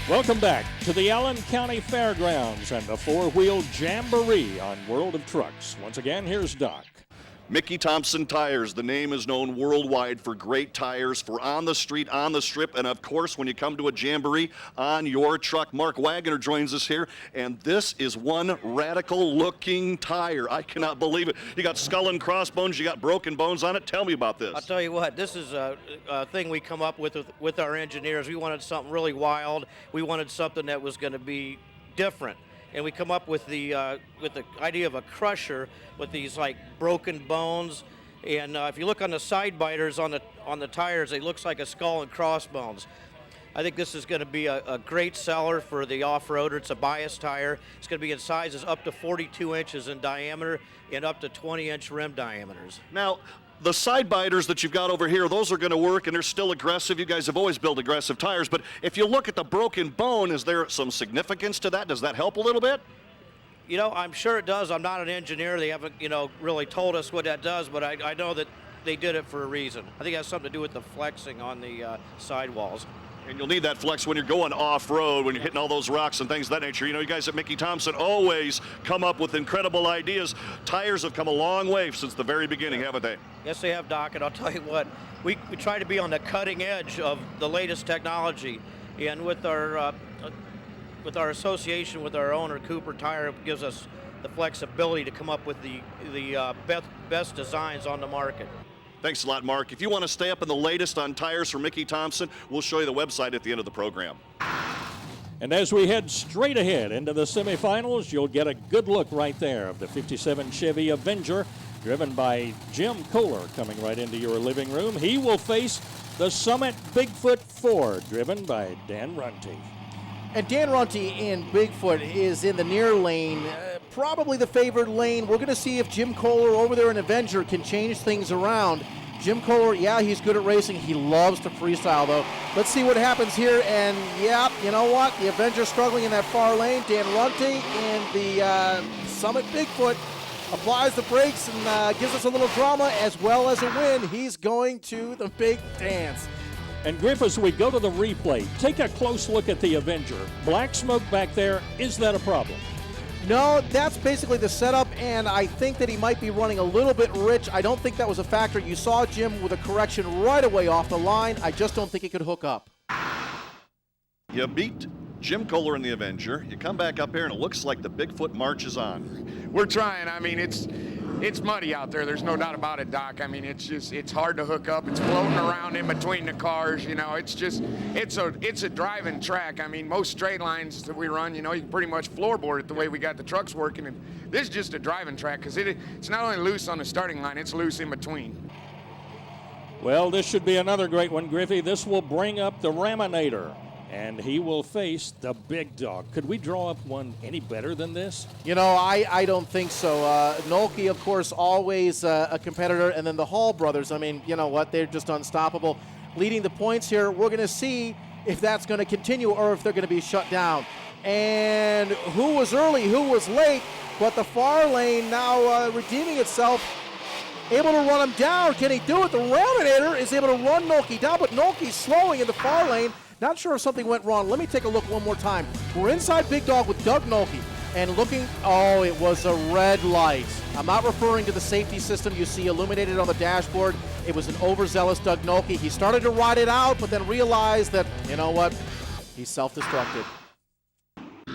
Welcome back to the Allen County Fairgrounds and the four-wheel jamboree on World of Trucks. Once again, here's Doc. Mickey Thompson Tires, the name is known worldwide for great tires for on the street, on the strip, and of course when you come to a jamboree, on your truck. Mark Wagner joins us here, and this is one radical looking tire. I cannot believe it. You got skull and crossbones, you got broken bones on it. Tell me about this. I'll tell you what, this is a thing we come up with our engineers. We wanted something really wild. We wanted something that was going to be different. And we come up with the idea of a crusher with these like broken bones, and if you look on the side biters on the tires, it looks like a skull and crossbones. I think this is going to be a great seller for the off-roader. It's a bias tire. It's going to be in sizes up to 42 inches in diameter and up to 20-inch rim diameters. Now, the side biters that you've got over here, those are going to work, and they're still aggressive. You guys have always built aggressive tires, but if you look at the broken bone, is there some significance to that? Does that help a little bit? You know, I'm sure it does. I'm not an engineer. They haven't, really told us what that does, but I know that they did it for a reason. I think it has something to do with the flexing on the sidewalls. And you'll need that flex when you're going off-road, when you're hitting all those rocks and things of that nature. You know, you guys at Mickey Thompson always come up with incredible ideas. Tires have come a long way since the very beginning, haven't they? Yes, they have, Doc, and I'll tell you what, we try to be on the cutting edge of the latest technology. And with our association with our owner, Cooper Tire, gives us the flexibility to come up with the best designs on the market. Thanks a lot, Mark. If you want to stay up in the latest on tires from Mickey Thompson, we'll show you the website at the end of the program. And as we head straight ahead into the semifinals, you'll get a good look right there of the 57 Chevy Avenger, driven by Jim Kohler, coming right into your living room. He will face the Summit Bigfoot 4, driven by Dan Runte. And Dan Runte in Bigfoot is in the near lane, probably the favored lane. We're going to see if Jim Kohler over there in Avenger can change things around. Jim Kohler, yeah, he's good at racing. He loves to freestyle, though. Let's see what happens here. And, yeah, you know what? The Avenger struggling in that far lane. Dan Runte in the Summit Bigfoot applies the brakes and gives us a little drama as well as a win. He's going to the big dance. And Griff, as we go to the replay, take a close look at the Avenger. Black smoke back there, is that a problem? No, that's basically the setup, and I think that he might be running a little bit rich. I don't think that was a factor. You saw Jim with a correction right away off the line. I just don't think he could hook up. You beat Jim Kohler in the Avenger. You come back up here, and it looks like the Bigfoot marches on. We're trying. I mean, it's muddy out there. There's no doubt about it, Doc. I mean, it's hard to hook up. It's floating around in between the cars. You know, it's a driving track. I mean, most straight lines that we run, you know, you can pretty much floorboard it the way we got the trucks working. And this is just a driving track because it's not only loose on the starting line, it's loose in between. Well, this should be another great one, Griffey. This will bring up the Raminator, and he will face the big dog. Could we draw up one any better than this? You know, I don't think so. Nolke, of course, always a competitor, and then the Hall brothers. I mean, you know what? They're just unstoppable. Leading the points here, we're going to see if that's going to continue or if they're going to be shut down. And who was early, who was late, but the far lane now redeeming itself, able to run him down. Can he do it? The Raminator is able to run Nolke down, but Nolke's slowing in the far lane. Not sure if something went wrong. Let me take a look one more time. We're inside Big Dog with Doug Nolke. And looking, oh, it was a red light. I'm not referring to the safety system you see illuminated on the dashboard. It was an overzealous Doug Nolke. He started to ride it out, but then realized that, you know what, he's self-destructed.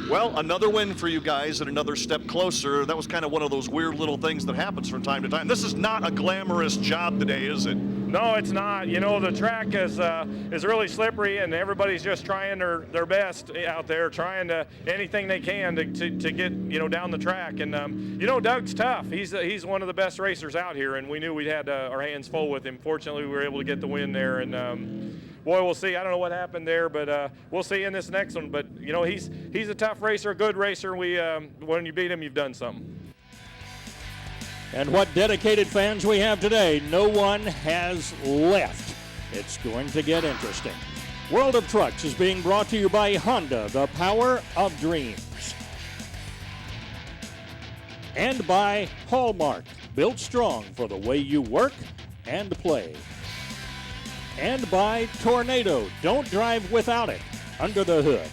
Well, another win for you guys and another step closer. That was kind of one of those weird little things that happens from time to time. This is not a glamorous job today, is it? No, it's not. You know, the track is really slippery, and everybody's just trying their best out there, trying to anything they can to get, you know, down the track. And you know, Doug's tough. He's one of the best racers out here, and we knew we had our hands full with him. Fortunately, we were able to get the win there, and boy, we'll see. I don't know what happened there, but we'll see in this next one. But you know, he's a tough racer, a good racer. When you beat him, you've done something. And what dedicated fans we have today. No one has left. It's going to get interesting. World of Trucks is being brought to you by Honda, the power of dreams. And by Hallmark, built strong for the way you work and play. And by Tornado, don't drive without it, under the hood.